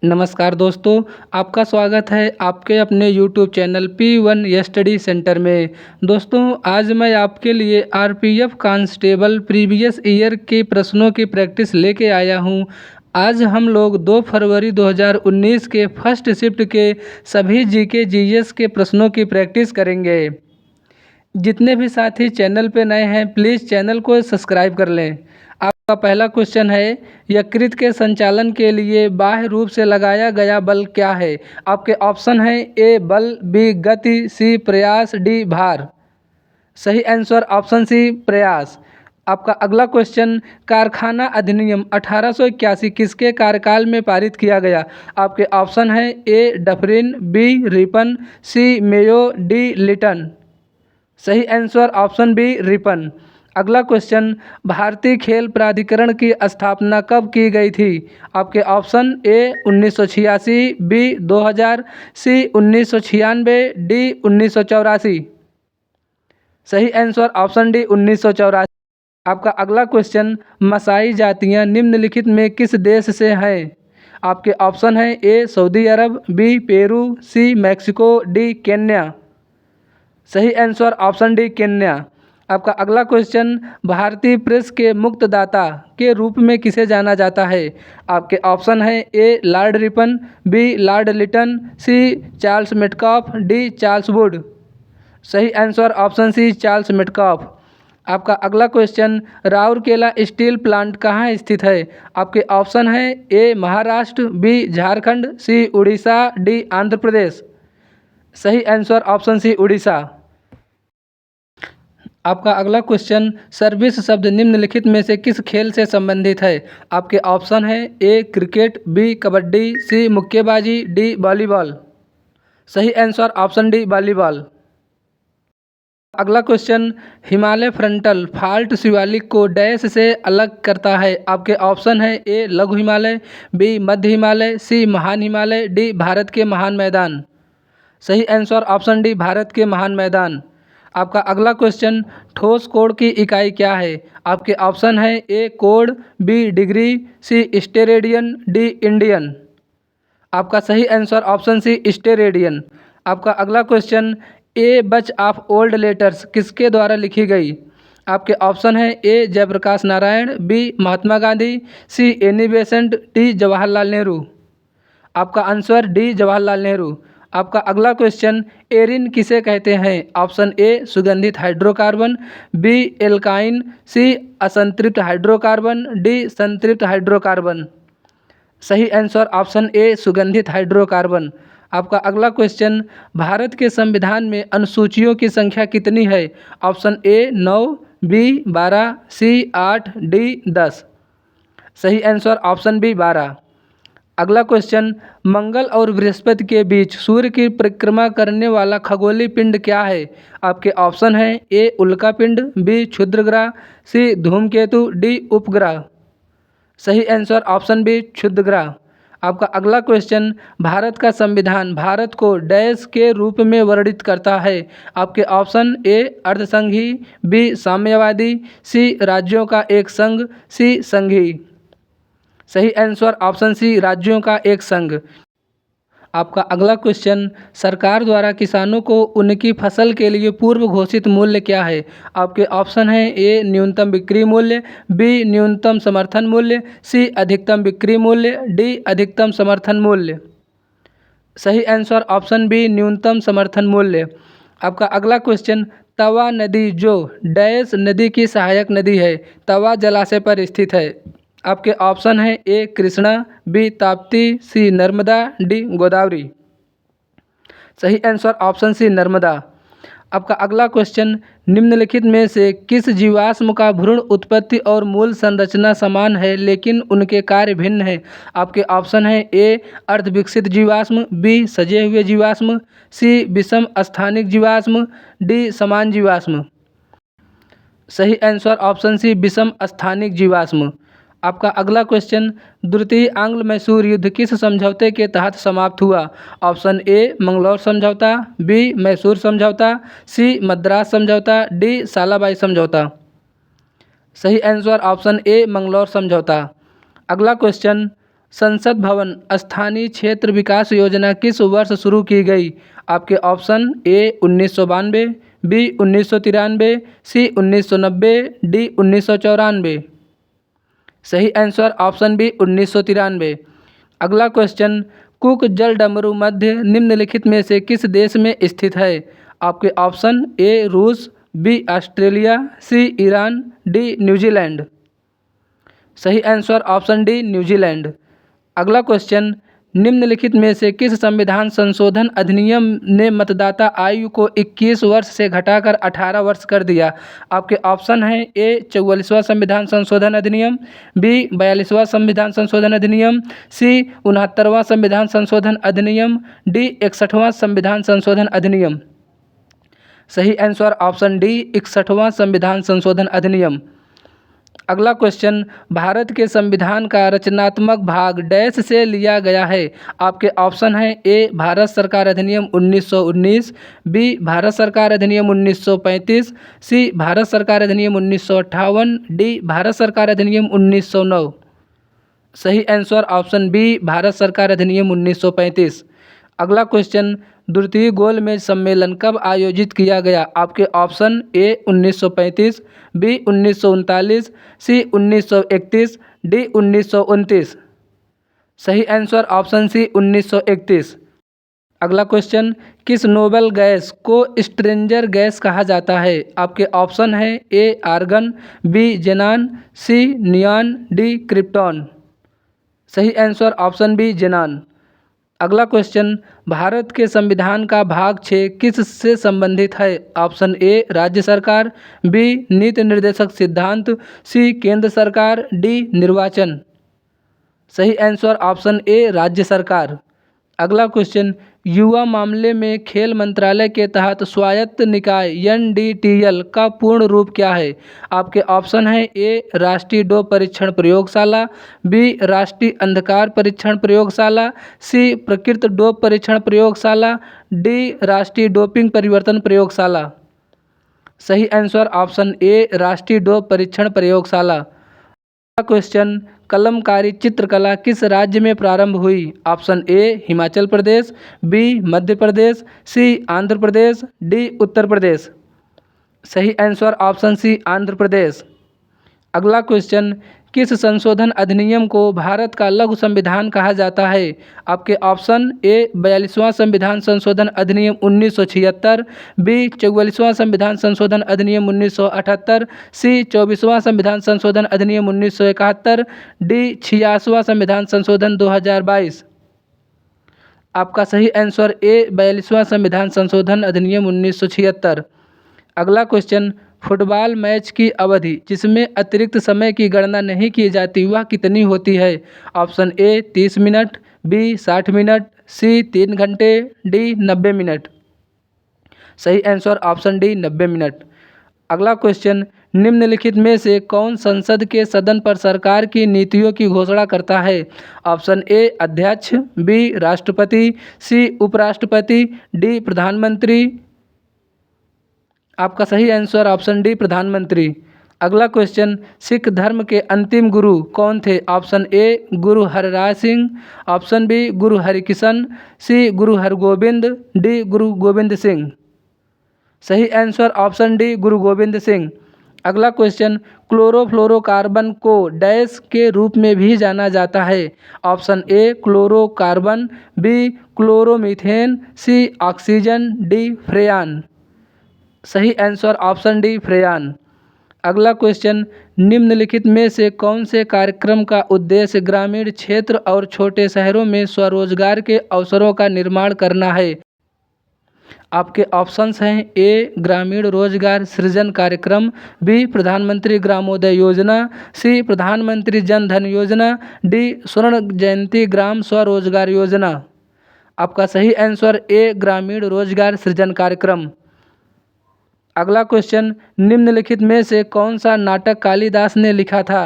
नमस्कार दोस्तों, आपका स्वागत है आपके अपने YouTube channel P1 study centre में। दोस्तों, आज मैं आपके लिए आरपीएफ कांस्टेबल प्रीवियस ईयर के प्रश्नों की प्रैक्टिस लेके आया हूं। आज हम लोग 2 फरवरी 2019 के फर्स्ट शिफ्ट के सभी जीके जीएस के प्रश्नों की प्रैक्टिस करेंगे। जितने भी साथी चैनल पे नए हैं प्लीज़ चैनल को सब्सक्राइब कर लें। आपका पहला क्वेश्चन है, यकृत के संचालन के लिए बाह्य रूप से लगाया गया बल क्या है? आपके ऑप्शन हैं ए बल, बी गति, सी प्रयास, डी भार। सही आंसर ऑप्शन सी प्रयास। आपका अगला क्वेश्चन, कारखाना अधिनियम 1881 किसके कार्यकाल में पारित किया गया? आपके ऑप्शन हैं ए डफरिन, बी रिपन, सी मेयो, डी लिटन। सही आंसर ऑप्शन बी रिपन। अगला क्वेश्चन, भारतीय खेल प्राधिकरण की स्थापना कब की गई थी? आपके option A 1986, B 2000, C 1996, D 1984। सही आंसर ऑप्शन डी 1984। आपका अगला क्वेश्चन, मसाई जातियां निम्नलिखित में किस देश से हैं? आपके ऑप्शन हैं ए सऊदी अरब, बी पेरू, सी मैक्सिको, डी केन्या। सही आंसर ऑप्शन डी केन्या। आपका अगला क्वेश्चन, भारतीय प्रेस के मुक्तदाता के रूप में किसे जाना जाता है? आपके ऑप्शन हैं A Lord Ripon, B Lord Lytton, C Charles Metcalfe, D Charles Wood. सही answer option C Charles Metcalfe. आपका अगला क्वेश्चन, राउरकेला स्टील प्लांट कहाँ स्थित है? आपके ऑप्शन हैं ए महाराष्ट्र, बी झारखंड, सी उड़ीसा, डी आंध्र प्रदेश। सही आंसर ऑप्शन सी उड़ीसा। आपका अगला क्वेश्चन, सर्विस शब्द निम्नलिखित में से किस खेल से संबंधित है? आपके ऑप्शन हैं ए क्रिकेट, बी कबड्डी, सी मुक्केबाजी, डी वॉलीबॉल। सही आंसर ऑप्शन डी वॉलीबॉल। अगला question, Himalaya frontal fault Shivalik को डैश से अलग करता है? आपके ऑप्शन हैं ए लघु हिमालय, बी मध्य हिमालय, सी महान हिमालय, डी भारत के महान मैदान। सही आंसर ऑप्शन डी भारत के महान मैदान। आपका अगला क्वेश्चन, ठोस कोण की इकाई क्या है? आपके ऑप्शन हैं ए कोण, बी डिग्री, सी स्टेरेडियन, डी इंडियन। आपका सही आंसर ऑप्शन सी स्टेरेडियन। आपका अगला क्वेश्चन, ए बच ऑफ ओल्ड लेटर्स किसके द्वारा लिखी गई? आपके ऑप्शन हैं A Jayaprakash Narayan, B Mahatma Gandhi, C Annie Besant, D Jawaharlal Nehru. आपका आंसर डी जवाहरलाल नेहरू। आपका अगला क्वेश्चन, एरिन किसे कहते हैं? ऑप्शन ए सुगंधित हाइड्रोकार्बन, बी एल्काइन, सी असंतृप्त हाइड्रोकार्बन, डी संतृप्त हाइड्रोकार्बन। सही आंसर ऑप्शन ए सुगंधित हाइड्रोकार्बन। आपका अगला क्वेश्चन, भारत के संविधान में अनुसूचियों की संख्या कितनी है? Option A 9, B 12, C 8, D 10। सही आंसर ऑप्शन बी 12। अगला क्वेश्चन, मंगल और बृहस्पति के बीच सूर्य की परिक्रमा करने वाला खगोलीय पिंड क्या है? आपके ऑप्शन हैं ए उल्का पिंड, बी क्षुद्र ग्रह, सी धूमकेतु, डी उपग्रह। सही आंसर ऑप्शन बी क्षुद्र ग्रह। आपका अगला क्वेश्चन, भारत का संविधान भारत को डैश के रूप में वर्णित करता है? आपके ऑप्शन ए अर्धसंघी, बी साम्यवादी, सी राज्यों का एक संघ, सी संघी। सही आंसर ऑप्शन सी राज्यों का एक संघ। आपका अगला क्वेश्चन, सरकार द्वारा किसानों को उनकी फसल के लिए पूर्व घोषित मूल्य क्या है? आपके ऑप्शन हैं ए न्यूनतम बिक्री मूल्य, बी न्यूनतम समर्थन मूल्य, सी अधिकतम बिक्री मूल्य, डी अधिकतम समर्थन मूल्य। सही आंसर ऑप्शन बी न्यूनतम समर्थन मूल्य। आपका अगला क्वेश्चन, तवा नदी जो डैश नदी की सहायक नदी है, तवा जलाशय पर स्थित है? आपके ऑप्शन हैं ए कृष्णा, बी ताप्ती, सी नर्मदा, डी गोदावरी। सही आंसर ऑप्शन सी नर्मदा। आपका अगला क्वेश्चन, निम्नलिखित में से किस जीवाश्म का भ्रूण उत्पत्ति और मूल संरचना समान है लेकिन उनके कार्य भिन्न है? आपके ऑप्शन हैं ए अर्धविकसित जीवाश्म, बी सजे हुए जीवाश्म, सी विषम स्थानिक जीवाश्म, डी समान जीवाश्म। सही आंसर ऑप्शन सी विषम स्थानिक जीवाश्म। आपका अगला क्वेश्चन, द्वितीय आंग्ल मैसूर युद्ध किस समझौते के तहत समाप्त हुआ? ऑप्शन ए मंगलौर समझौता, बी मैसूर समझौता, सी मद्रास समझौता, डी सालाबाई समझौता। सही आंसर ऑप्शन ए मंगलौर समझौता। अगला क्वेश्चन, संसद भवन स्थानीय क्षेत्र विकास योजना किस वर्ष शुरू की गई? आपके option A 1992, B 1993, C 1990, D 1994। सही आंसर ऑप्शन बी 1993। अगला क्वेश्चन, कुक जलडमरू मध्य निम्नलिखित में से किस देश में स्थित है? आपके ऑप्शन ए रूस, बी ऑस्ट्रेलिया, सी ईरान, डी न्यूजीलैंड। सही आंसर ऑप्शन डी न्यूजीलैंड। अगला क्वेश्चन, निम्नलिखित में से किस संविधान संशोधन अधिनियम ने मतदाता आयु को 21 वर्ष से घटाकर 18 वर्ष कर दिया? आपके ऑप्शन हैं ए 44वां संविधान संशोधन अधिनियम, बी 42वां संविधान संशोधन अधिनियम, सी 69वां संविधान संशोधन अधिनियम, डी 61वां संविधान संशोधन अधिनियम। सही आंसर ऑप्शन डी 61वां संविधान संशोधन अधिनियम। अगला क्वेश्चन, भारत के संविधान का रचनात्मक भाग डैश से लिया गया है? आपके ऑप्शन हैं ए भारत सरकार अधिनियम 1919, बी भारत सरकार अधिनियम 1935, सी भारत सरकार अधिनियम 1958, डी भारत सरकार अधिनियम 1909। सही आंसर ऑप्शन बी भारत सरकार अधिनियम 1935। अगला क्वेश्चन, द्वितीय गोलमेज सम्मेलन कब आयोजित किया गया? आपके option A 1935, B 1939, C 1931, D 1929। सही आंसर ऑप्शन सी 1931। अगला क्वेश्चन, किस नोबेल गैस को स्ट्रेंजर गैस कहा जाता है? आपके ऑप्शन है A argon, B xenon, C neon, D krypton. सही आंसर ऑप्शन बी जेनान। अगला क्वेश्चन, भारत के संविधान का भाग 6 किस से संबंधित है? ऑप्शन ए राज्य सरकार, बी नीति निर्देशक सिद्धांत, सी केंद्र सरकार, डी निर्वाचन। सही आंसर ऑप्शन ए राज्य सरकार। अगला क्वेश्चन, युवा मामले में खेल मंत्रालय के तहत स्वायत्त निकाय NDTL का पूर्ण रूप क्या है? आपके ऑप्शन हैं ए राष्ट्रीय डोप परीक्षण प्रयोगशाला, बी राष्ट्रीय अंधकार परीक्षण प्रयोगशाला, सी प्रकृत डोप परीक्षण प्रयोगशाला, डी राष्ट्रीय डोपिंग परिवर्तन प्रयोगशाला। सही आंसर ऑप्शन ए राष्ट्रीय डोप परीक्षण प्रयोगशाला। अगला क्वेश्चन, कलमकारी चित्रकला किस राज्य में प्रारंभ हुई? Option A Himachal Pradesh, B Madhya Pradesh, C Andhra Pradesh, D Uttar Pradesh. सही answer option C Andhra Pradesh. अगला क्वेश्चन, किस संशोधन अधिनियम को भारत का लघु संविधान कहा जाता है? आपके ऑप्शन ए 42वां संविधान संशोधन अधिनियम 1976, बी 44वां संविधान संशोधन अधिनियम 1978, सी 24वां संविधान संशोधन अधिनियम 1971, डी 86वां संविधान संशोधन 2022। आपका सही आंसर ए 42वां संविधान संशोधन अधिनियम 1976। अगला क्वेश्चन, फुटबॉल मैच की अवधि जिसमें अतिरिक्त समय की गणना नहीं की जाती वह कितनी होती है? Option A 30 minute, B 60 minute, C 3 घंटे, डी 90 मिनट। सही आंसर ऑप्शन डी 90 मिनट। अगला क्वेश्चन, निम्नलिखित में से कौन संसद के सदन पर सरकार की नीतियों की घोषणा करता है? ऑप्शन ए अध्यक्ष, बी राष्ट्रपति, सी उपराष्ट्रपति, डी प्रधानमंत्री। आपका सही आंसर ऑप्शन डी प्रधानमंत्री। अगला क्वेश्चन, सिख धर्म के अंतिम गुरु कौन थे? ऑप्शन ए गुरु हरराय सिंह, ऑप्शन बी गुरु हरिकिशन, सी गुरु हरगोबिंद, डी गुरु गोविंद सिंह। सही आंसर ऑप्शन डी गुरु गोविंद सिंह। अगला क्वेश्चन, क्लोरोफ्लोरोकार्बन को डैश के रूप में भी जाना जाता है? Option A chlorocarbon, B chloromethane, C oxygen, D freon. सही आंसर ऑप्शन डी फ्रेयान। अगला क्वेश्चन, निम्नलिखित में से कौन से कार्यक्रम का उद्देश्य ग्रामीण क्षेत्र और छोटे शहरों में स्वरोजगार के अवसरों का निर्माण करना है? आपके ऑप्शंस हैं ए ग्रामीण रोजगार सृजन कार्यक्रम, बी प्रधानमंत्री ग्रामोदय योजना, सी प्रधानमंत्री जन धन योजना, डी स्वर्ण जयंती ग्राम स्वरोजगार योजना। आपका सही आंसर ए ग्रामीण रोजगार सृजन कार्यक्रम। अगला क्वेश्चन, निम्नलिखित में से कौन सा नाटक कालिदास ने लिखा था?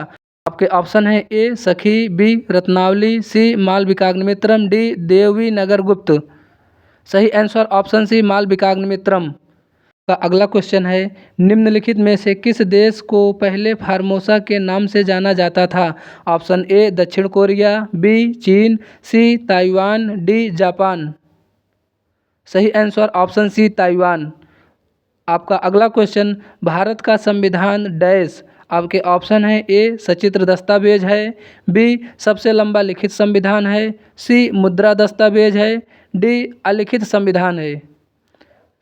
आपके ऑप्शन हैं ए सखी, बी रत्नावली, सी मालविकाग्निमित्रम, डी देवी नगर गुप्त। सही आंसर ऑप्शन सी मालविकाग्निमित्रम। का अगला क्वेश्चन है, निम्नलिखित में से किस देश को पहले फार्मोसा के नाम से जाना जाता था? ऑप्शन ए दक्षिण कोरिया, बी चीन, सी ताइवान, डी जापान। सही आंसर ऑप्शन सी ताइवान। आपका अगला क्वेश्चन, भारत का संविधान डैश। आपके ऑप्शन है ए सचित्र दस्तावेज है, बी सबसे लंबा लिखित संविधान है, सी मुद्रा दस्तावेज है, डी अलिखित संविधान है।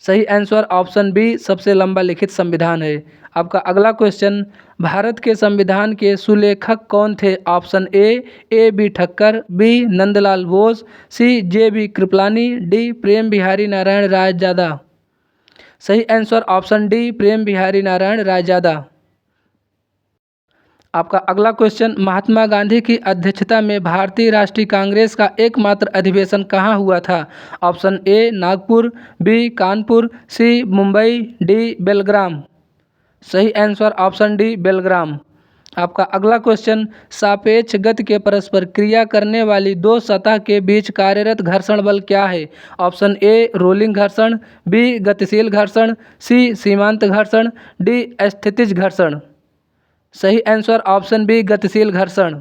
सही आंसर ऑप्शन बी सबसे लंबा लिखित संविधान है। आपका अगला क्वेश्चन, भारत के संविधान के सुलेखक कौन थे? Option A B Thakkar, B Nandlal Bose, C J B Kripalani, D Prem Behari Narain Raizada. सही answer option D Prem Behari Narain Raizada. आपका अगला क्वेश्चन, महात्मा गांधी की अध्यक्षता में भारतीय राष्ट्रीय कांग्रेस का एकमात्र अधिवेशन कहाँ हुआ था? Option A Nagpur, B Kanpur, C Mumbai, D Belgaum. सही आंसर ऑप्शन डी बेलग्राम। आपका अगला क्वेश्चन, सापेक्ष गति के परस्पर क्रिया करने वाली दो सतह के बीच कार्यरत घर्षण बल क्या है? ऑप्शन ए रोलिंग घर्षण, बी गतिशील घर्षण, सी सीमांत घर्षण, डी स्थितिज घर्षण। सही आंसर ऑप्शन बी गतिशील घर्षण।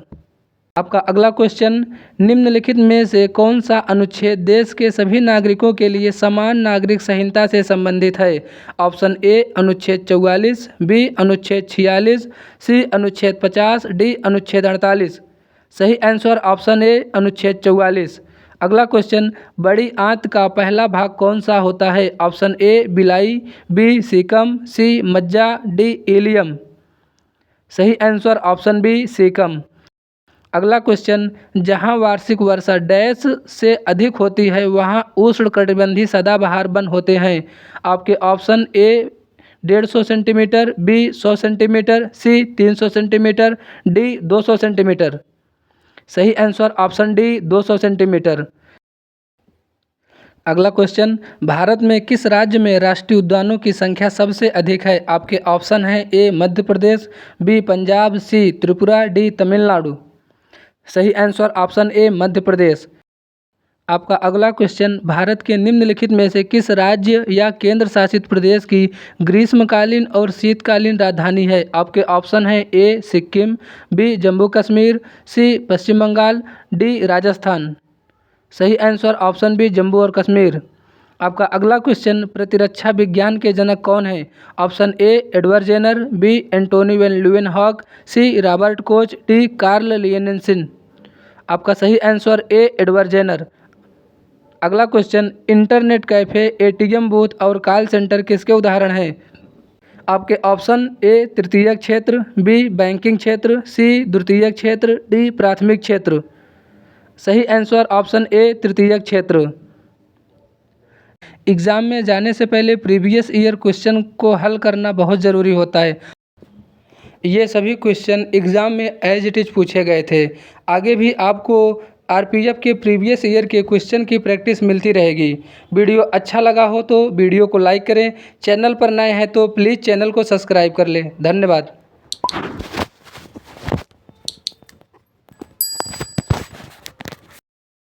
आपका अगला क्वेश्चन, निम्नलिखित में से कौन सा अनुच्छेद देश के सभी नागरिकों के लिए समान नागरिक संहिता से संबंधित है? ऑप्शन ए अनुच्छेद 44, बी अनुच्छेद 46, सी अनुच्छेद 50, डी अनुच्छेद 48। सही आंसर ऑप्शन ए अनुच्छेद 44। अगला क्वेश्चन, बड़ी आंत का पहला भाग कौन सा होता है? ऑप्शन ए बिलाई, बी सीकम, सी मज्जा, डी इलियम। सही आंसर ऑप्शन बी सीकम। अगला क्वेश्चन, जहां वार्षिक वर्षा डैश से अधिक होती है वहां उष्णकटिबंधीय सदाबहार वन होते हैं। आपके option A 150 centimetre, B 100 centimetre, C 300 centimetre, D 200 centimetre. सही आंसर ऑप्शन डी 200 सेंटीमीटर। अगला क्वेश्चन, भारत में किस राज्य में राष्ट्रीय उद्यानों की संख्या सबसे अधिक है? आपके ऑप्शन हैं ए मध्य प्रदेश, बी पंजाब, सी त्रिपुरा, डी तमिलनाडु। सही answer option A Madhya Pradesh. आपका अगला क्वेश्चन, भारत के निम्नलिखित में से किस राज्य या केंद्र शासित प्रदेश की ग्रीष्मकालीन और शीतकालीन राजधानी है? आपके ऑप्शन हैं ए सिक्किम, बी जम्मू कश्मीर, सी पश्चिम बंगाल, डी राजस्थान। सही आंसर ऑप्शन बी जम्मू और कश्मीर। आपका अगला क्वेश्चन, प्रतिरक्षा विज्ञान के जनक कौन है? Option A Edward Jenner, B Antonie van Leeuwenhoek, C Robert Koch, D Carl Linnaeus. आपका सही आंसर ए एडवर्ड जेनर। अगला question, internet cafe, ATM booth और कॉल सेंटर किसके उदाहरण हैं? आपके ऑप्शन ए तृतीयक क्षेत्र, बी बैंकिंग क्षेत्र, सी द्वितीयक क्षेत्र, डी प्राथमिक क्षेत्र। सही आंसर ऑप्शन ए तृतीयक क्षेत्र। एग्ज़ाम में जाने से पहले प्रीवियस ईयर क्वेश्चन को हल करना बहुत ज़रूरी होता है। ये सभी क्वेश्चन एग्ज़ाम में एज इट इज़ पूछे गए थे। आगे भी आपको आरपीएफ के प्रीवियस ईयर के क्वेश्चन की प्रैक्टिस मिलती रहेगी। वीडियो अच्छा लगा हो तो वीडियो को लाइक करें, चैनल पर नए हैं तो प्लीज़ चैनल को सब्सक्राइब कर लें। धन्यवाद।